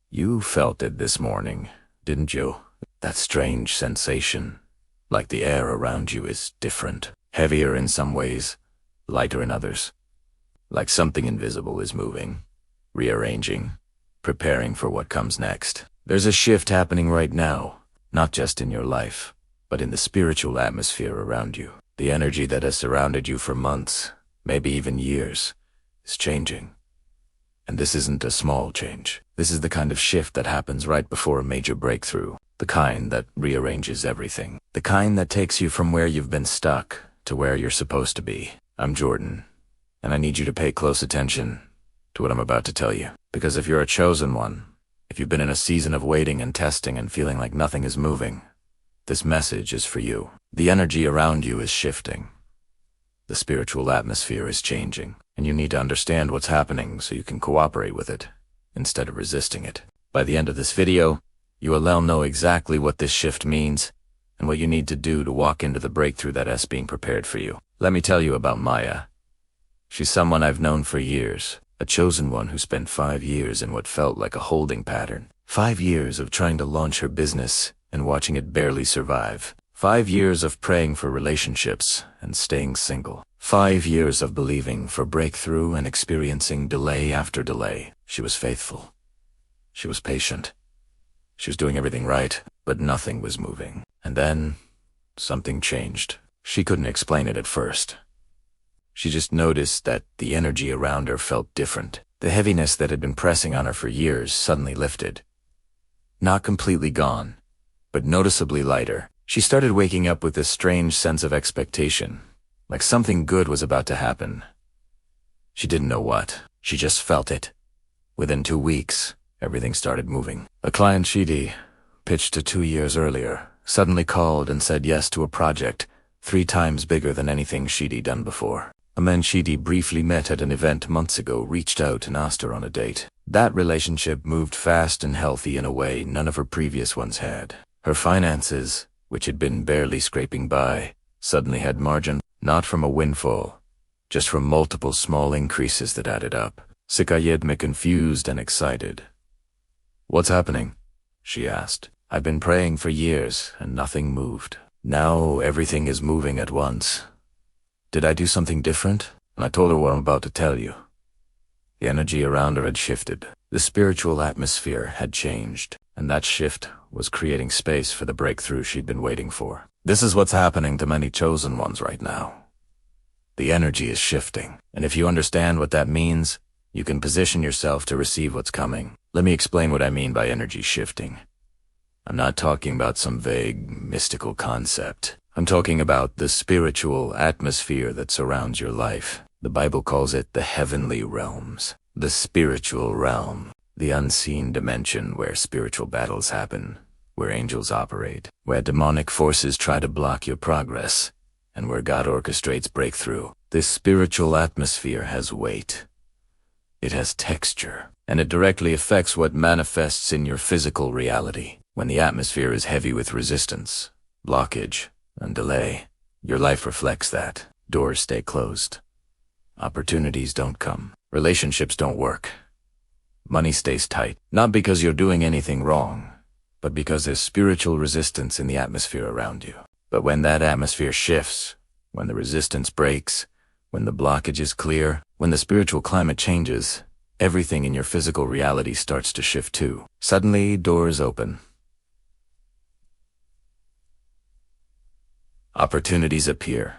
You felt it this morning, didn't you? That strange sensation, like the air around you is different, heavier in some ways, lighter in others. Like something invisible is moving, rearranging, preparing for what comes next. There's a shift happening right now, not just in your life, but in the spiritual atmosphere around you. The energy that has surrounded you for months, maybe even years, is changing. And this isn't a small change. This is the kind of shift that happens right before a major breakthrough. The kind that rearranges everything. The kind that takes you from where you've been stuck to where you're supposed to be. I'm Jordan, and I need you to pay close attention to what I'm about to tell you. Because if you're a chosen one, if you've been in a season of waiting and testing and feeling like nothing is moving, this message is for you. The energy around you is shifting. The spiritual atmosphere is changing, and you need to understand what's happening so you can cooperate with it instead of resisting it. By the end of this video, you will now know exactly what this shift means and what you need to do to walk into the breakthrough that is being prepared for you. Let me tell you about Maya. She's someone I've known for years, a chosen one who spent 5 years in what felt like a holding pattern. 5 years of trying to launch her business and watching it barely survive. 5 years of praying for relationships and staying single. 5 years of believing for breakthrough and experiencing delay after delay. She was faithful. She was patient. She was doing everything right, but nothing was moving. And then, something changed. She couldn't explain it at first. She just noticed that the energy around her felt different. The heaviness that had been pressing on her for years suddenly lifted. Not completely gone, but noticeably lighter. She started waking up with this strange sense of expectation, like something good was about to happen. She didn't know what. She just felt it. Within 2 weeks, everything started moving. A client Shidi, pitched to 2 years earlier, suddenly called and said yes to a project 3 times bigger than anything Shidi done before. A man Shidi briefly met at an event months ago reached out and asked her on a date. That relationship moved fast and healthy in a way none of her previous ones had. Her finances, which had been barely scraping by, suddenly had margin, not from a windfall, just from multiple small increases that added up. Sikayedme confused and excited. "What's happening?" she asked. "I've been praying for years and nothing moved. Now everything is moving at once. Did I do something different?" And I told her what I'm about to tell you. The energy around her had shifted. The spiritual atmosphere had changed, and that shift was creating space for the breakthrough she'd been waiting for. This is what's happening to many chosen ones right now. The energy is shifting, and if you understand what that means, you can position yourself to receive what's coming. Let me explain what I mean by energy shifting. I'm not talking about some vague, mystical concept. I'm talking about the spiritual atmosphere that surrounds your life. The Bible calls it the heavenly realms. The spiritual realm. The unseen dimension where spiritual battles happen, where angels operate, where demonic forces try to block your progress, and where God orchestrates breakthrough. This spiritual atmosphere has weight. It has texture, and it directly affects what manifests in your physical reality. When the atmosphere is heavy with resistance, blockage, and delay, your life reflects that. Doors stay closed. Opportunities don't come. Relationships don't work. Money stays tight, not because you're doing anything wrong, but because there's spiritual resistance in the atmosphere around you. But when that atmosphere shifts, when the resistance breaks, when the blockage is clear, when the spiritual climate changes, everything in your physical reality starts to shift too. Suddenly, doors open. Opportunities appear.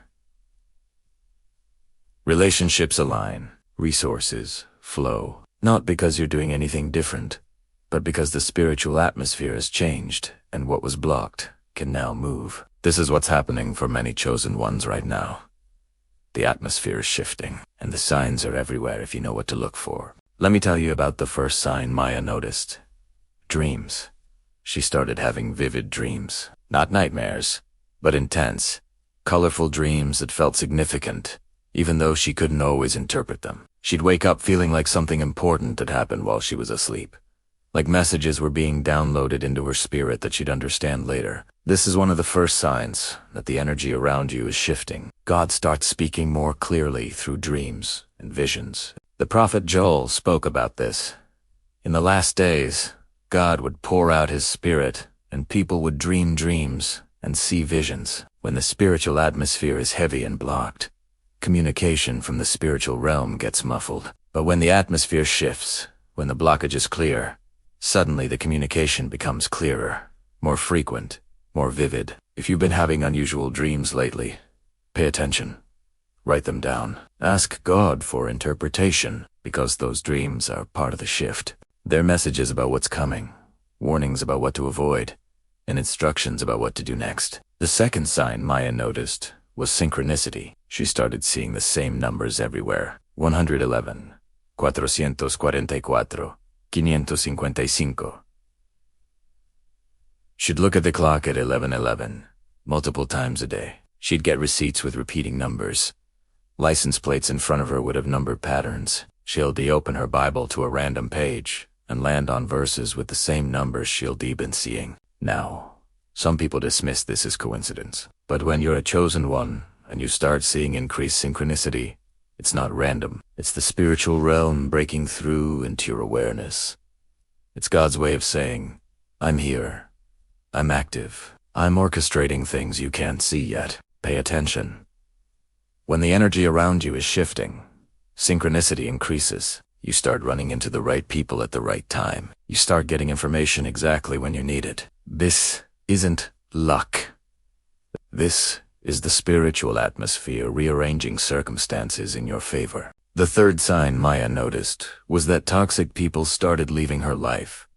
Relationships align. Resources flow. Not because you're doing anything different, but because the spiritual atmosphere has changed, and what was blocked can now move. This is what's happening for many chosen ones right now. The atmosphere is shifting, and the signs are everywhere if you know what to look for. Let me tell you about the first sign Maya noticed. Dreams. She started having vivid dreams. Not nightmares, but intense, colorful dreams that felt significant, even though she couldn't always interpret them. She'd wake up feeling like something important had happened while she was asleep. Like messages were being downloaded into her spirit that she'd understand later. This is one of the first signs that the energy around you is shifting. God starts speaking more clearly through dreams and visions. The prophet Joel spoke about this. In the last days, God would pour out his spirit, and people would dream dreams and see visions. When the spiritual atmosphere is heavy and blocked, communication from the spiritual realm gets muffled. But when the atmosphere shifts, when the blockage is clear, suddenly the communication becomes clearer, more frequent, more vivid. If you've been having unusual dreams lately, pay attention. Write them down. Ask God for interpretation, because those dreams are part of the shift. They're messages about what's coming, warnings about what to avoid, and instructions about what to do next. The second sign Maya noticed was synchronicity. She started seeing the same numbers everywhere. 111, 444, 555. She'd look at the clock at 11:11, multiple times a day. She'd get receipts with repeating numbers. License plates in front of her would have number patterns. She'll open her Bible to a random page and land on verses with the same numbers she'll been seeing. Now, some people dismiss this as coincidence. But when you're a chosen one and you start seeing increased synchronicity, it's not random. It's the spiritual realm breaking through into your awareness. It's God's way of saying, I'm here. I'm active. I'm orchestrating things you can't see yet. Pay attention. When the energy around you is shifting, synchronicity increases. You start running into the right people at the right time. You start getting information exactly when you need it. This isn't luck. This is the spiritual atmosphere rearranging circumstances in your favor. The third sign Maya noticed was that toxic people started leaving her life.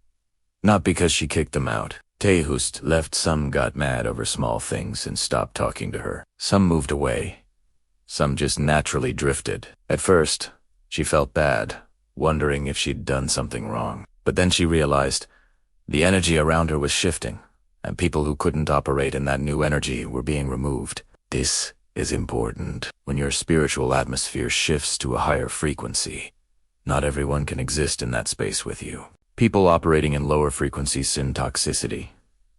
Not because she kicked them out. Tehust left. Some got mad over small things and stopped talking to her. Some moved away. Some just naturally drifted. At first, she felt bad, wondering if she'd done something wrong. But then she realized the energy around her was shifting, and people who couldn't operate in that new energy were being removed. This is important. When your spiritual atmosphere shifts to a higher frequency, not everyone can exist in that space with you. People operating in lower frequencies sin toxicity,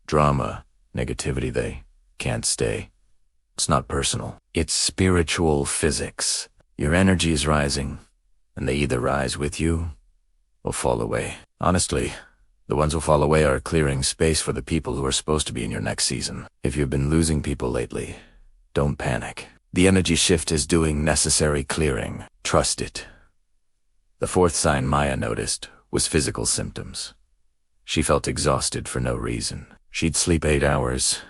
drama, negativity. They can't stay. It's not personal. It's spiritual physics. Your energy is rising, and they either rise with you or fall away. Honestly, the ones who fall away are clearing space for the people who are supposed to be in your next season. If you've been losing people lately, don't panic. The energy shift is doing necessary clearing. Trust it. The fourth sign Maya noticed was physical symptoms. She felt exhausted for no reason. She'd sleep 8 hours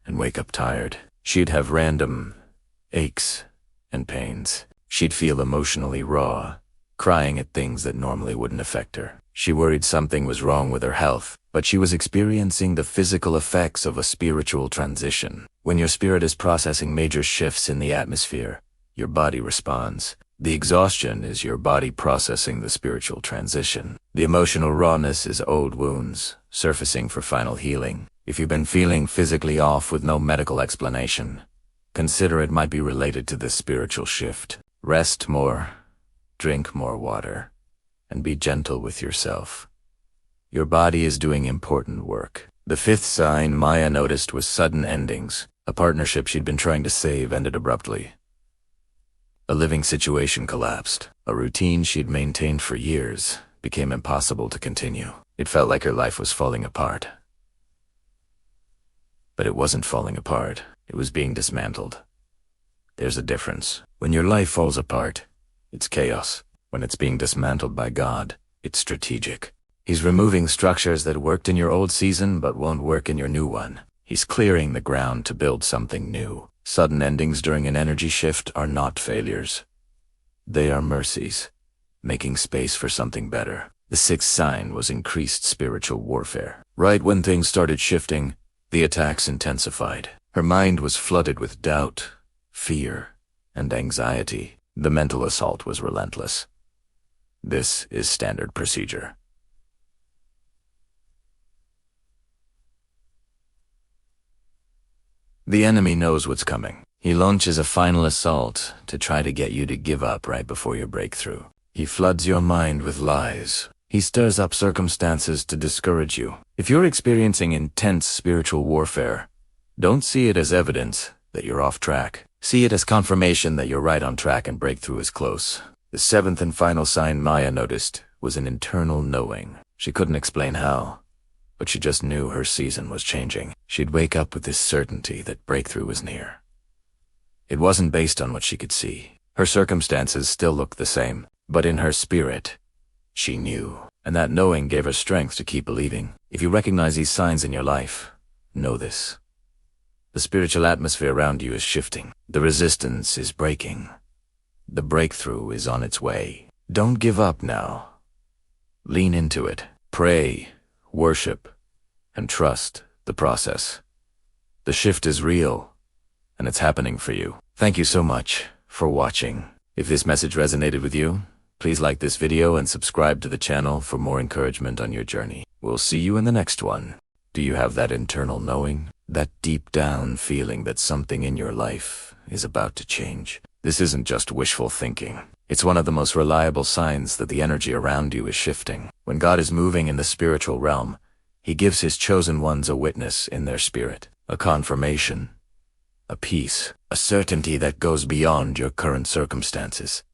and wake up tired. She'd have random aches and pains. She'd feel emotionally raw, crying at things that normally wouldn't affect her. She worried something was wrong with her health, but she was experiencing the physical effects of a spiritual transition. When your spirit is processing major shifts in the atmosphere, your body responds. The exhaustion is your body processing the spiritual transition. The emotional rawness is old wounds, surfacing for final healing. If you've been feeling physically off with no medical explanation, consider it might be related to this spiritual shift. Rest more, drink more water, and be gentle with yourself. Your body is doing important work. The fifth sign Maya noticed was sudden endings. A partnership she'd been trying to save ended abruptly. A living situation collapsed. A routine she'd maintained for years became impossible to continue. It felt like her life was falling apart. But it wasn't falling apart. It was being dismantled. There's a difference. When your life falls apart, it's chaos. When it's being dismantled by God, it's strategic. He's removing structures that worked in your old season but won't work in your new one. He's clearing the ground to build something new. Sudden endings during an energy shift are not failures. They are mercies, making space for something better. The sixth sign was increased spiritual warfare. Right when things started shifting, the attacks intensified. Her mind was flooded with doubt, fear, and anxiety. The mental assault was relentless. This is standard procedure. The enemy knows what's coming. He launches a final assault to try to get you to give up right before your breakthrough. He floods your mind with lies. He stirs up circumstances to discourage you. If you're experiencing intense spiritual warfare, don't see it as evidence that you're off track. See it as confirmation that you're right on track and breakthrough is close. The seventh and final sign Maya noticed was an internal knowing. She couldn't explain how, but she just knew her season was changing. She'd wake up with this certainty that breakthrough was near. It wasn't based on what she could see. Her circumstances still looked the same, but in her spirit, she knew. And that knowing gave her strength to keep believing. If you recognize these signs in your life, know this. The spiritual atmosphere around you is shifting. The resistance is breaking. The breakthrough is on its way. Don't give up now. Lean into it. Pray, worship, and trust the process. The shift is real, and it's happening for you. Thank you so much for watching. If this message resonated with you, please like this video and subscribe to the channel for more encouragement on your journey. We'll see you in the next one. Do you have that internal knowing? That deep down feeling that something in your life is about to change? This isn't just wishful thinking. It's one of the most reliable signs that the energy around you is shifting. When God is moving in the spiritual realm, He gives His chosen ones a witness in their spirit, a confirmation, a peace, a certainty that goes beyond your current circumstances.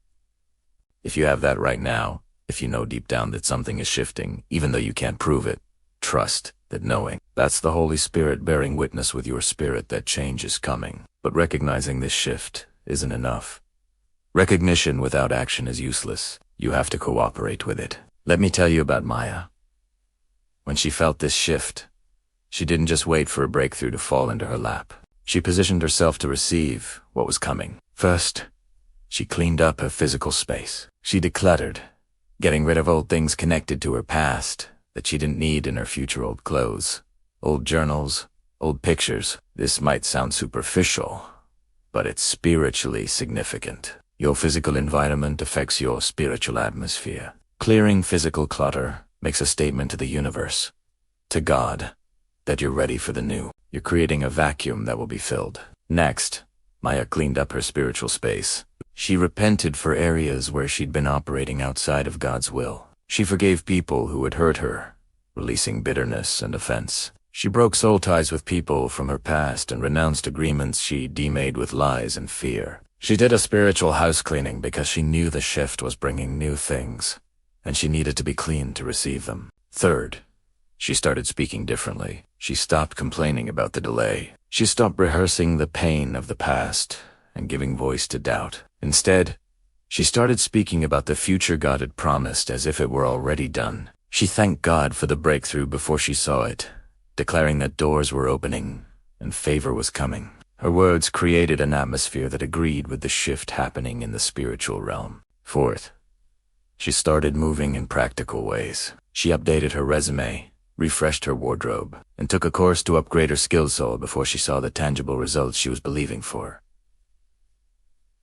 If you have that right now, if you know deep down that something is shifting, even though you can't prove it, trust that knowing. That's the Holy Spirit bearing witness with your spirit that change is coming. But recognizing this shift isn't enough. Recognition without action is useless. You have to cooperate with it. Let me tell you about Maya. When she felt this shift, she didn't just wait for a breakthrough to fall into her lap. She positioned herself to receive what was coming. First, she cleaned up her physical space. She decluttered, getting rid of old things connected to her past that she didn't need in her future. Old clothes, old journals, old pictures. This might sound superficial, but it's spiritually significant. Your physical environment affects your spiritual atmosphere. Clearing physical clutter makes a statement to the universe, to God, that you're ready for the new. You're creating a vacuum that will be filled. Next, Maya cleaned up her spiritual space. She repented for areas where she'd been operating outside of God's will. She forgave people who had hurt her, releasing bitterness and offense. She broke soul ties with people from her past and renounced agreements she'd made with lies and fear. She did a spiritual house cleaning because she knew the shift was bringing new things, and she needed to be clean to receive them. Third, she started speaking differently. She stopped complaining about the delay. She stopped rehearsing the pain of the past and giving voice to doubt. Instead, she started speaking about the future God had promised as if it were already done. She thanked God for the breakthrough before she saw it, declaring that doors were opening and favor was coming. Her words created an atmosphere that agreed with the shift happening in the spiritual realm. Fourth, she started moving in practical ways. She updated her resume, refreshed her wardrobe, and took a course to upgrade her skill set before she saw the tangible results she was believing for.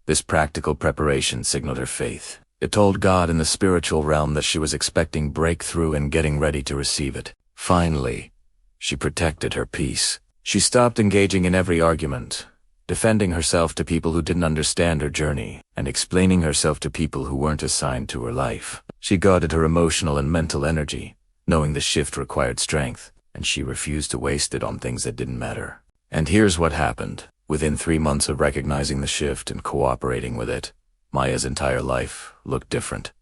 This practical preparation signaled her faith. It told God in the spiritual realm that she was expecting breakthrough and getting ready to receive it. Finally, she protected her peace. She stopped engaging in every argument, defending herself to people who didn't understand her journey, and explaining herself to people who weren't assigned to her life. She guarded her emotional and mental energy, knowing the shift required strength, and she refused to waste it on things that didn't matter. And here's what happened. Within 3 months of recognizing the shift and cooperating with it, Maya's entire life looked different.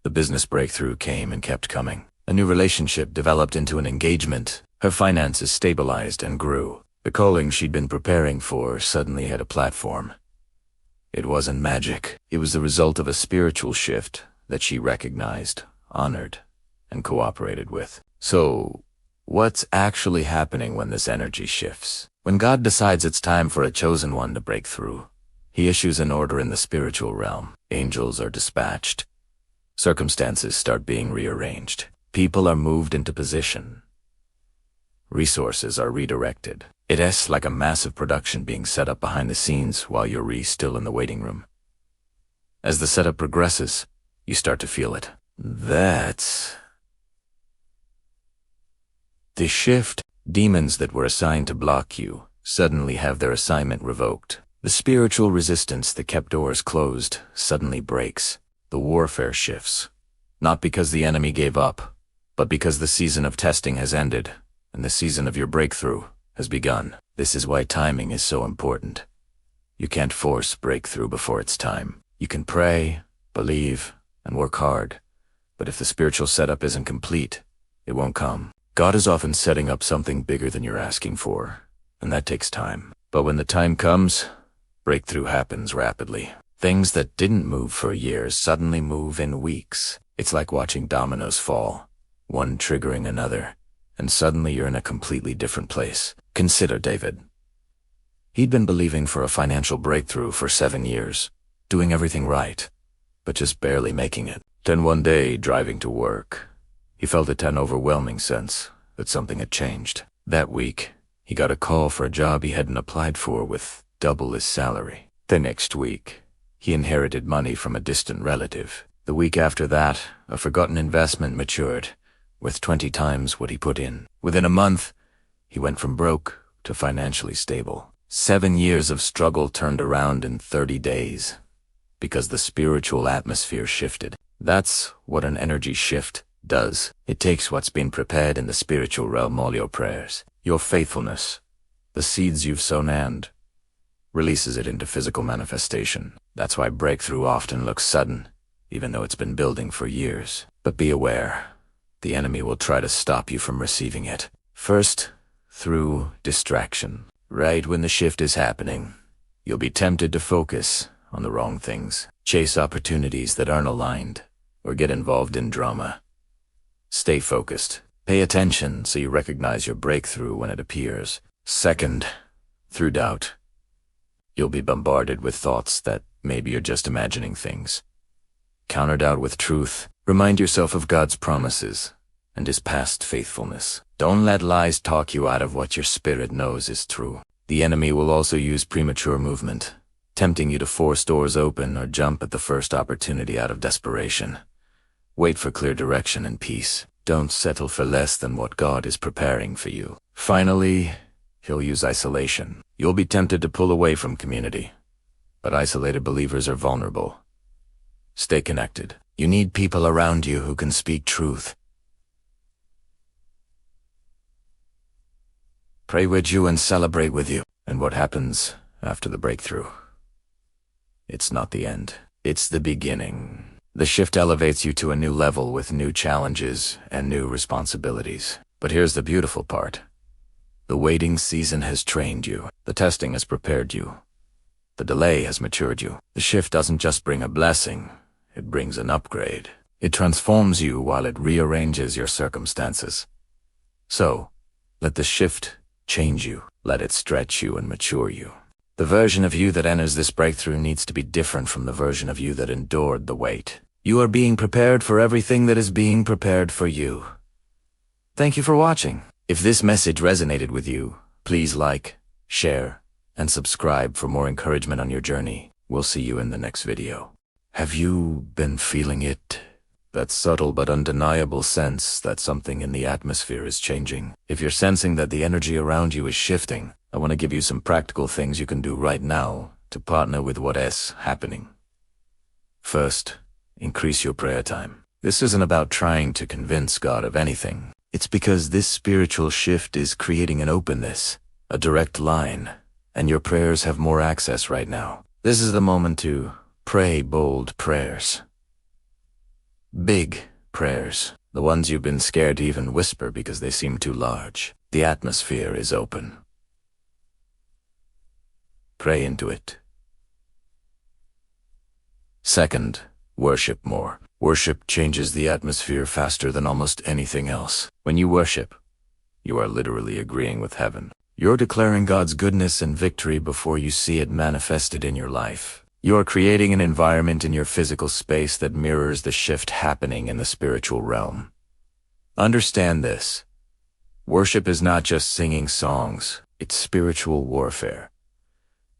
The business breakthrough came and kept coming. A new relationship developed into an engagement. Her finances stabilized and grew. The calling she'd been preparing for suddenly had a platform. It wasn't magic. It was the result of a spiritual shift that she recognized, honored, and cooperated with. So, what's actually happening when this energy shifts? When God decides it's time for a chosen one to break through, He issues an order in the spiritual realm. Angels are dispatched. Circumstances start being rearranged. People are moved into position. Resources are redirected. It's like a massive production being set up behind the scenes while you're still in the waiting room. As the setup progresses, you start to feel it. That's the shift. Demons that were assigned to block you suddenly have their assignment revoked. The spiritual resistance that kept doors closed suddenly breaks. The warfare shifts. Not because the enemy gave up, but because the season of testing has ended and the season of your breakthrough has begun. This is why timing is so important. You can't force breakthrough before it's time. You can pray, believe, and work hard, but if the spiritual setup isn't complete, it won't come. God is often setting up something bigger than you're asking for, and that takes time. But when the time comes, breakthrough happens rapidly. Things that didn't move for years suddenly move in weeks. It's like watching dominoes fall, one triggering another, and suddenly you're in a completely different place. Consider David. He'd been believing for a financial breakthrough for 7 years, doing everything right, but just barely making it. Then one day, driving to work, he felt an overwhelming sense that something had changed. That week, he got a call for a job he hadn't applied for with double his salary. The next week, he inherited money from a distant relative. The week after that, a forgotten investment matured, worth 20 times what he put in. Within a month, he went from broke to financially stable. 7 years of struggle turned around in 30 days, because the spiritual atmosphere shifted. That's what an energy shift does. It takes what's been prepared in the spiritual realm, all your prayers, your faithfulness, the seeds you've sown, and releases it into physical manifestation. That's why breakthrough often looks sudden, even though it's been building for years. But be aware, the enemy will try to stop you from receiving it. First, through distraction. Right when the shift is happening, you'll be tempted to focus on the wrong things, chase opportunities that aren't aligned, or get involved in drama. Stay focused. Pay attention so you recognize your breakthrough when it appears. Second, through doubt. You'll be bombarded with thoughts that maybe you're just imagining things. Counter doubt with truth. Remind yourself of God's promises and His past faithfulness. Don't let lies talk you out of what your spirit knows is true. The enemy will also use premature movement, tempting you to force doors open or jump at the first opportunity out of desperation. Wait for clear direction and peace. Don't settle for less than what God is preparing for you. Finally, he'll use isolation. You'll be tempted to pull away from community, but isolated believers are vulnerable. Stay connected. You need people around you who can speak truth, pray with you, and celebrate with you. And what happens after the breakthrough? It's not the end. It's the beginning. The shift elevates you to a new level with new challenges and new responsibilities. But here's the beautiful part. The waiting season has trained you. The testing has prepared you. The delay has matured you. The shift doesn't just bring a blessing, it brings an upgrade. It transforms you while it rearranges your circumstances. So, let the shift change you. Let it stretch you and mature you. The version of you that enters this breakthrough needs to be different from the version of you that endured the wait. You are being prepared for everything that is being prepared for you. Thank you for watching. If this message resonated with you, please like, share, and subscribe for more encouragement on your journey. We'll see you in the next video. Have you been feeling it? That subtle but undeniable sense that something in the atmosphere is changing. If you're sensing that the energy around you is shifting, I want to give you some practical things you can do right now to partner with what is happening. First, increase your prayer time. This isn't about trying to convince God of anything. It's because this spiritual shift is creating an openness, a direct line, and your prayers have more access right now. This is the moment to pray bold prayers. Big prayers. The ones you've been scared to even whisper because they seem too large. The atmosphere is open. Pray into it. Second, worship more. Worship changes the atmosphere faster than almost anything else. When you worship, you are literally agreeing with heaven. You're declaring God's goodness and victory before you see it manifested in your life. You're creating an environment in your physical space that mirrors the shift happening in the spiritual realm. Understand this. Worship is not just singing songs. It's spiritual warfare.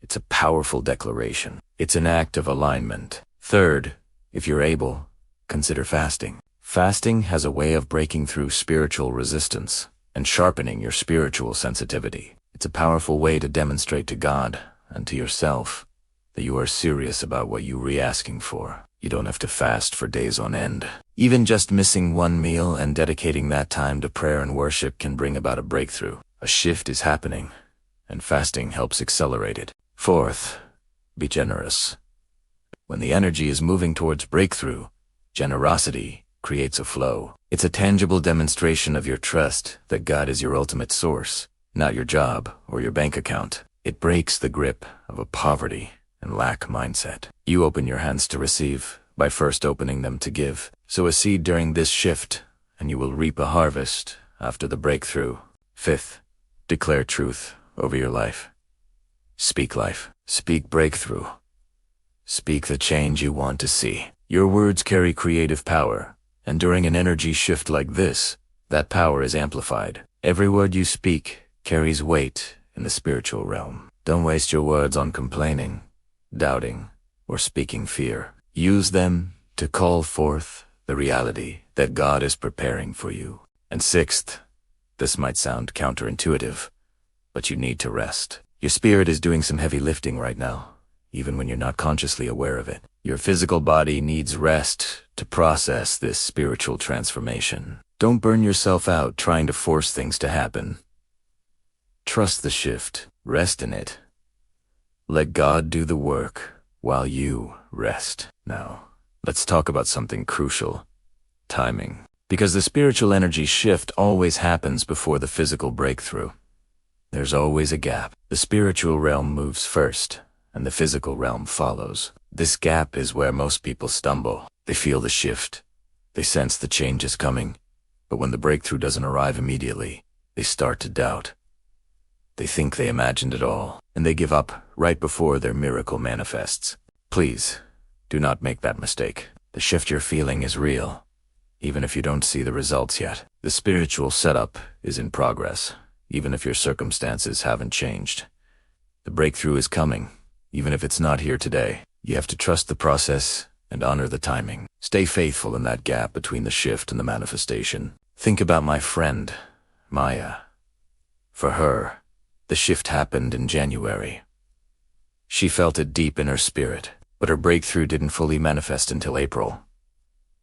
It's a powerful declaration. It's an act of alignment. Third, if you're able, consider fasting. Fasting has a way of breaking through spiritual resistance and sharpening your spiritual sensitivity. It's a powerful way to demonstrate to God and to yourself that you are serious about what you're asking for. You don't have to fast for days on end. Even just missing one meal and dedicating that time to prayer and worship can bring about a breakthrough. A shift is happening, and fasting helps accelerate it. Fourth, be generous. When the energy is moving towards breakthrough, generosity creates a flow. It's a tangible demonstration of your trust that God is your ultimate source, not your job or your bank account. It breaks the grip of a poverty and lack mindset. You open your hands to receive by first opening them to give. Sow a seed during this shift, and you will reap a harvest after the breakthrough. Fifth, declare truth over your life. Speak life. Speak breakthrough. Speak the change you want to see. Your words carry creative power, and during an energy shift like this, that power is amplified. Every word you speak carries weight in the spiritual realm. Don't waste your words on complaining, doubting, or speaking fear. Use them to call forth the reality that God is preparing for you. And sixth, this might sound counterintuitive, but you need to rest. Your spirit is doing some heavy lifting right now, even when you're not consciously aware of it. Your physical body needs rest to process this spiritual transformation. Don't burn yourself out trying to force things to happen. Trust the shift. Rest in it. Let God do the work while you rest. Now, let's talk about something crucial. Timing. Because the spiritual energy shift always happens before the physical breakthrough. There's always a gap. The spiritual realm moves first, and the physical realm follows. This gap is where most people stumble. They feel the shift. They sense the change is coming. But when the breakthrough doesn't arrive immediately, they start to doubt. They think they imagined it all, and they give up right before their miracle manifests. Please, do not make that mistake. The shift you're feeling is real, even if you don't see the results yet. The spiritual setup is in progress, even if your circumstances haven't changed. The breakthrough is coming, even if it's not here today. You have to trust the process and honor the timing. Stay faithful in that gap between the shift and the manifestation. Think about my friend, Maya. For her, the shift happened in January. She felt it deep in her spirit, but her breakthrough didn't fully manifest until April.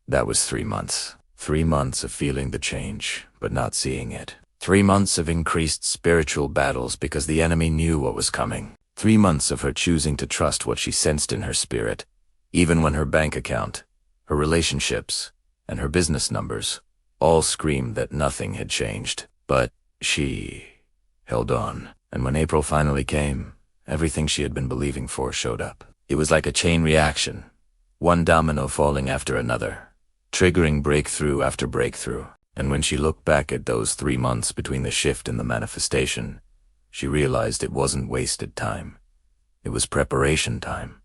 That was 3 months. 3 months of feeling the change, but not seeing it. 3 months of increased spiritual battles because the enemy knew what was coming. 3 months of her choosing to trust what she sensed in her spirit, even when her bank account, her relationships, and her business numbers all screamed that nothing had changed. But she held on. And when April finally came, everything she had been believing for showed up. It was like a chain reaction, one domino falling after another, triggering breakthrough after breakthrough. And when she looked back at those 3 months between the shift and the manifestation, she realized it wasn't wasted time. It was preparation time.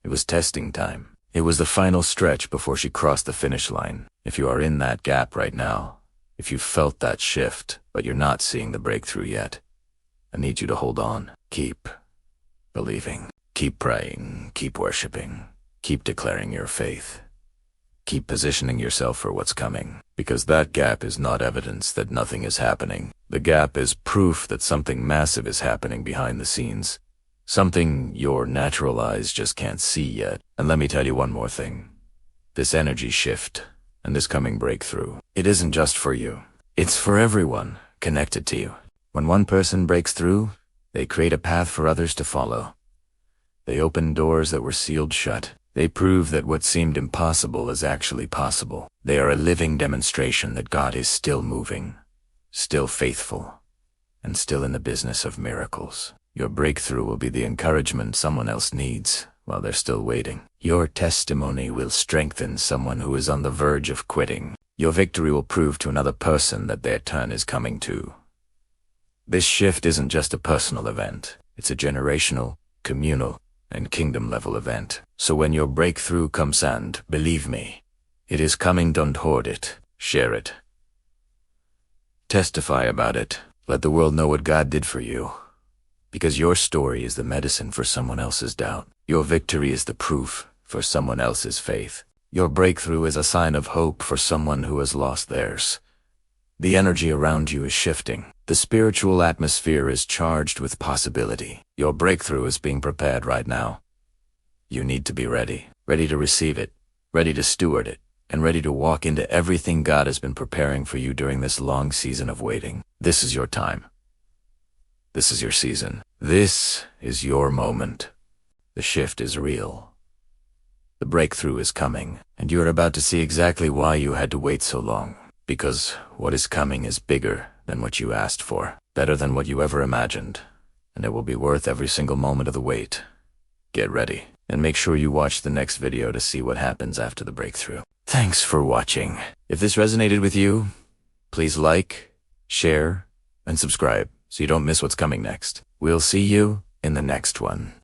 It was testing time. It was the final stretch before she crossed the finish line. If you are in that gap right now, if you felt that shift, but you're not seeing the breakthrough yet, I need you to hold on. Keep believing. Keep praying. Keep worshiping. Keep declaring your faith. Keep positioning yourself for what's coming, because that gap is not evidence that nothing is happening. The gap is proof that something massive is happening behind the scenes, something your natural eyes just can't see yet. And let me tell you one more thing. This energy shift and this coming breakthrough, it isn't just for you. It's for everyone connected to you. When one person breaks through, they create a path for others to follow. They open doors that were sealed shut. They prove that what seemed impossible is actually possible. They are a living demonstration that God is still moving, still faithful, and still in the business of miracles. Your breakthrough will be the encouragement someone else needs while they're still waiting. Your testimony will strengthen someone who is on the verge of quitting. Your victory will prove to another person that their turn is coming too. This shift isn't just a personal event. It's a generational, communal, and kingdom-level event. So when your breakthrough comes, and believe me, it is coming, don't hoard it. Share it. Testify about it. Let the world know what God did for you. Because your story is the medicine for someone else's doubt. Your victory is the proof for someone else's faith. Your breakthrough is a sign of hope for someone who has lost theirs. The energy around you is shifting. The spiritual atmosphere is charged with possibility. Your breakthrough is being prepared right now. You need to be ready. Ready to receive it, ready to steward it, and ready to walk into everything God has been preparing for you during this long season of waiting. This is your time. This is your season. This is your moment. The shift is real. The breakthrough is coming, and you are about to see exactly why you had to wait so long. Because what is coming is bigger than what you asked for, better than what you ever imagined, and it will be worth every single moment of the wait. Get ready, and make sure you watch the next video to see what happens after the breakthrough. Thanks for watching. If this resonated with you, please like, share, and subscribe so you don't miss what's coming next. We'll see you in the next one.